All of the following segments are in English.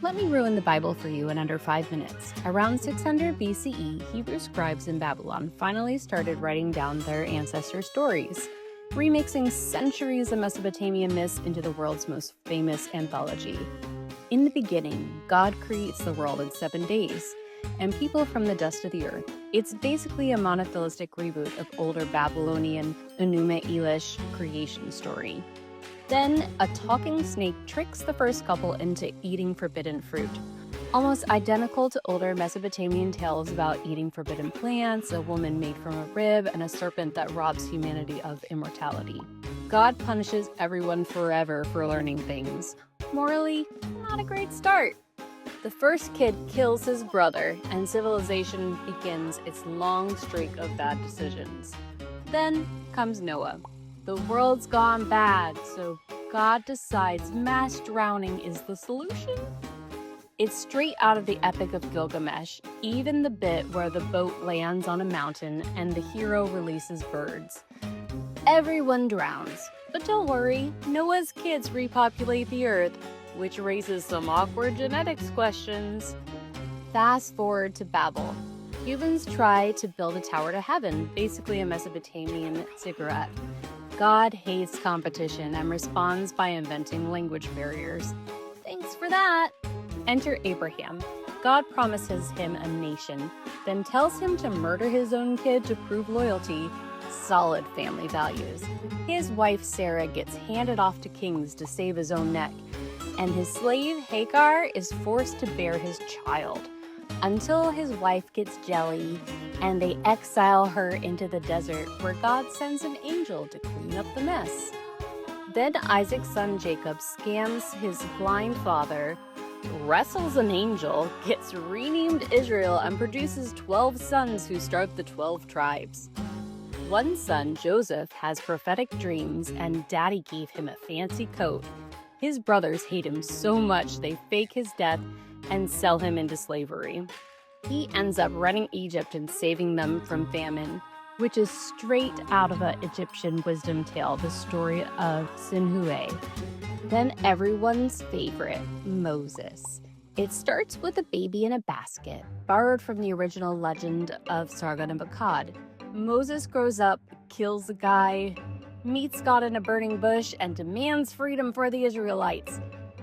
Let me ruin the Bible for you in under 5 minutes. Around 600 BCE, Hebrew scribes in Babylon finally started writing down their ancestor stories, remixing centuries of Mesopotamian myths into the world's most famous anthology. In the beginning, God creates the world in 7 days, and people from the dust of the earth. It's basically a monotheistic reboot of older Babylonian Enuma Elish creation story. Then, a talking snake tricks the first couple into eating forbidden fruit. Almost identical to older Mesopotamian tales about eating forbidden plants, a woman made from a rib, and a serpent that robs humanity of immortality. God punishes everyone forever for learning things. Morally, not a great start. The first kid kills his brother, and civilization begins its long streak of bad decisions. Then comes Noah. The world's gone bad, so God decides mass drowning is the solution? It's straight out of the Epic of Gilgamesh, even the bit where the boat lands on a mountain and the hero releases birds. Everyone drowns, but don't worry, Noah's kids repopulate the earth, which raises some awkward genetics questions. Fast forward to Babel. Humans try to build a tower to heaven, basically a Mesopotamian ziggurat. God hates competition and responds by inventing language barriers. Thanks for that. Enter Abraham. God promises him a nation, then tells him to murder his own kid to prove loyalty. Solid family values. His wife Sarah gets handed off to kings to save his own neck, and his slave Hagar is forced to bear his child, until his wife gets jelly and they exile her into the desert, where God sends an angel to clean up the mess. Then Isaac's son Jacob scams his blind father, wrestles an angel, gets renamed Israel, and produces 12 sons who start the 12 tribes. One son, Joseph, has prophetic dreams, and daddy gave him a fancy coat. His brothers hate him so much they fake his death and sell him into slavery. He ends up running Egypt and saving them from famine, which is straight out of an Egyptian wisdom tale, the story of Sinhue. Then everyone's favorite, Moses. It starts with a baby in a basket, borrowed from the original legend of Sargon and Akkad. Moses grows up, kills a guy, meets God in a burning bush, and demands freedom for the Israelites.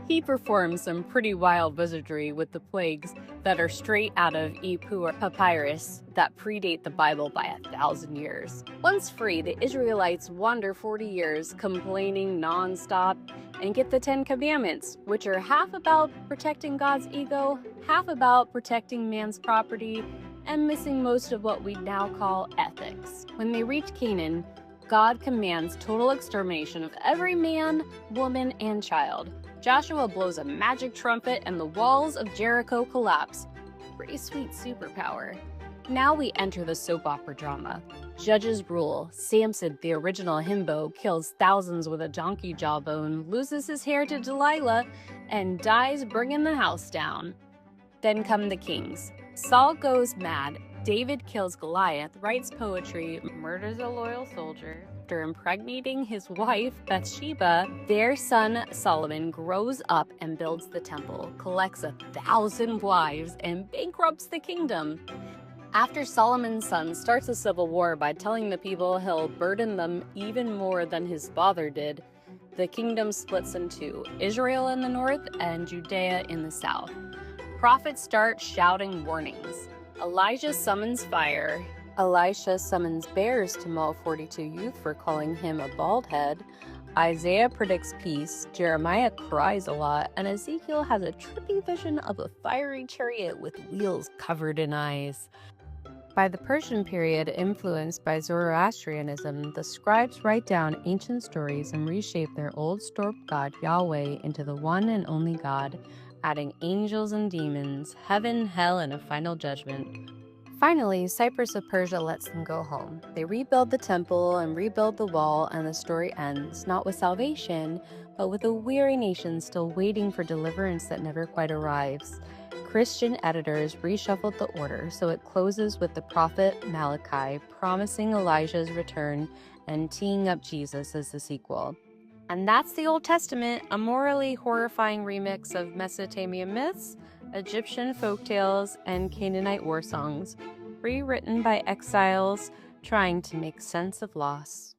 He performs some pretty wild wizardry with the plagues that are straight out of Ipuwer papyrus that predate the Bible by 1,000 years. Once free, the Israelites wander 40 years, complaining nonstop, and get the 10 Commandments, which are half about protecting God's ego, half about protecting man's property, and missing most of what we now call ethics. When they reach Canaan, God commands total extermination of every man, woman, and child. Joshua blows a magic trumpet and the walls of Jericho collapse. Pretty sweet superpower. Now we enter the soap opera drama. Judges rule. Samson, the original himbo, kills thousands with a donkey jawbone, loses his hair to Delilah, and dies bringing the house down. Then come the kings. Saul goes mad. David kills Goliath, writes poetry, murders a loyal soldier. After impregnating his wife, Bathsheba, their son Solomon grows up and builds the temple, collects 1,000 wives, and bankrupts the kingdom. After Solomon's son starts a civil war by telling the people he'll burden them even more than his father did, the kingdom splits in two, Israel in the north and Judea in the south. Prophets start shouting warnings. Elijah summons fire. Elisha summons bears to maul 42 youth for calling him a bald head. Isaiah predicts peace. Jeremiah cries a lot. And Ezekiel has a trippy vision of a fiery chariot with wheels covered in eyes. By the Persian period, influenced by Zoroastrianism, the scribes write down ancient stories and reshape their old stork god Yahweh into the one and only God, adding angels and demons, heaven, hell, and a final judgment. Finally, Cyprus of Persia lets them go home. They rebuild the temple and rebuild the wall, and the story ends, not with salvation, but with a weary nation still waiting for deliverance that never quite arrives. Christian editors reshuffled the order, so it closes with the prophet Malachi promising Elijah's return and teeing up Jesus as the sequel. And that's the Old Testament, a morally horrifying remix of Mesopotamian myths, Egyptian folktales, and Canaanite war songs, rewritten by exiles trying to make sense of loss.